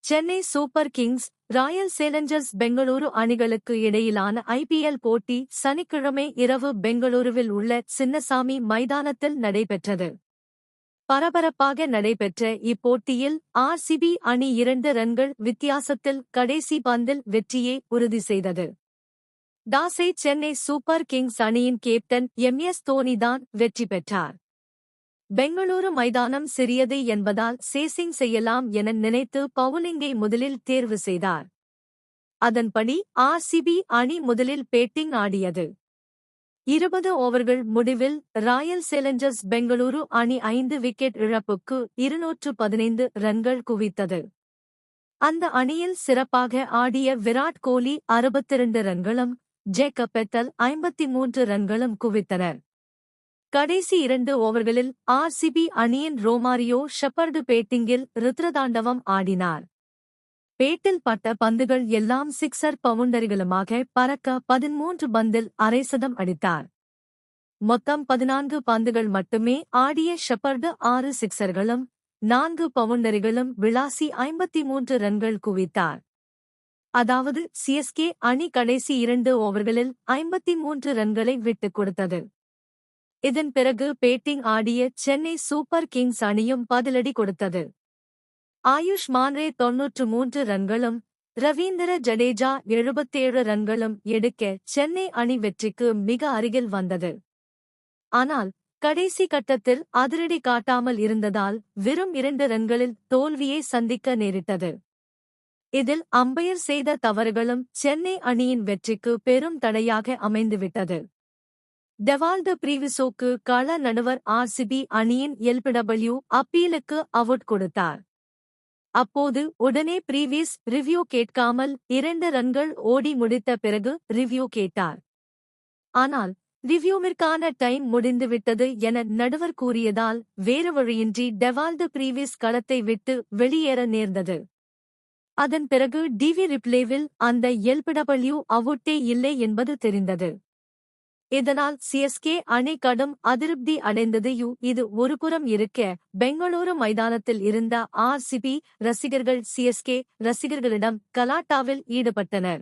Chennai super Kings, Royal Challengers Bengaluru அணிகளுக்கு இடையிலான IPL போட்டி சனிக்கிழமை இரவு பெங்களூருவில் உள்ள சின்னசாமி மைதானத்தில் நடைபெற்றது. பரபரப்பாக நடைபெற்ற இப்போட்டியில் ஆர்சிபி அணி 2 ரன்கள் வித்தியாசத்தில் கடைசி பந்தில் வெற்றியை உறுதி செய்தது. டாஸை சென்னை சூப்பர் கிங்ஸ் அணியின் கேப்டன் எம்.எஸ். தோனிதான் வெற்றி பெற்றார். பெங்களூரு மைதானம் சிறியது என்பதால் சேசிங் செய்யலாம் என நினைத்து பவுலிங்கை முதலில் தேர்வு செய்தார். அதன்படி ஆர்சிபி அணி முதலில் பேட்டிங் ஆடியது. 20 ஓவர்கள் முடிவில் ராயல் சேலஞ்சர்ஸ் பெங்களூரு அணி 5 விக்கெட் இழப்புக்கு 215 ரன்கள் குவித்தது. அந்த அணியில் சிறப்பாக ஆடிய விராட் கோலி 62 ரன்களும், ஜேக்கப் பெத்தல் 53 ரன்களும் குவித்தனர். கடைசி 2 ஓவர்களில் ஆர்சிபி அணியின் ரோமாரியோ ஷெப்பர்டு பேட்டிங்கில் ருத்ரதாண்டவம் ஆடினார். பேட்டில் பட்ட பந்துகள் எல்லாம் சிக்ஸர் பவுண்டரிகளுமாக பறக்க 13 பந்தில் அரைசதம் அடித்தார். மொத்தம் 14 பந்துகள் மட்டுமே ஆடிய ஷெப்பர்டு 6 சிக்ஸர்களும் 4 பவுண்டரிகளும் விளாசி 53 ரன்கள் குவித்தார். அதாவது சிஎஸ்கே அணி கடைசி 2 ஓவர்களில் 53 ரன்களை விட்டுக் கொடுத்தது. இதன் பிறகு பேட்டிங் ஆடிய சென்னை சூப்பர் கிங்ஸ் அணியும் பதிலடி கொடுத்தது. ஆயுஷ் மான்ரே 93 ரன்களும், ரவீந்திர ஜடேஜா 77 ரன்களும் எடுக்க சென்னை அணி வெற்றிக்கு மிக அருகில் வந்தது. ஆனால் கடைசி கட்டத்தில் அதிரடி காட்டாமல் இருந்ததால் வெறும் 2 ரன்களில் தோல்வியை சந்திக்க நேரிட்டது. இதில் அம்பையர் செய்த தவறுகளும் சென்னை அணியின் வெற்றிக்கு பெரும் தடையாக அமைந்துவிட்டது. டெவால்டு பிரீவிஸோக்கு கள நடுவர் ஆர்சிபி அணியின் எல்பிடபிள்யூ அப்பீலுக்கு அவுட் கொடுத்தார். அப்போது உடனே பிரீவிஸ் ரிவ்யூ கேட்காமல் 2 ரன்கள் ஓடி முடித்த பிறகு ரிவ்யூ கேட்டார். ஆனால் ரிவ்யூவிற்கான டைம் முடிந்துவிட்டது என நடுவர் கூறியதால் வேறு வழியின்றி டெவால்டு பிரீவிஸ் களத்தை விட்டு வெளியேற நேர்ந்தது. அதன் பிறகு டிவி ரிப்ளேவில் அந்த எல்பிடபிள்யூ அவுட்டே இல்லை என்பது தெரிந்தது. இதனால் சிஎஸ்கே அணி கடும் அதிருப்தி அடைந்தது. இது ஒருபுறம் இருக்க, பெங்களூரு மைதானத்தில் இருந்த ஆர்சிபி ரசிகர்கள் சிஎஸ்கே ரசிகர்களிடம் கலாட்டாவில் ஈடுபட்டனர்.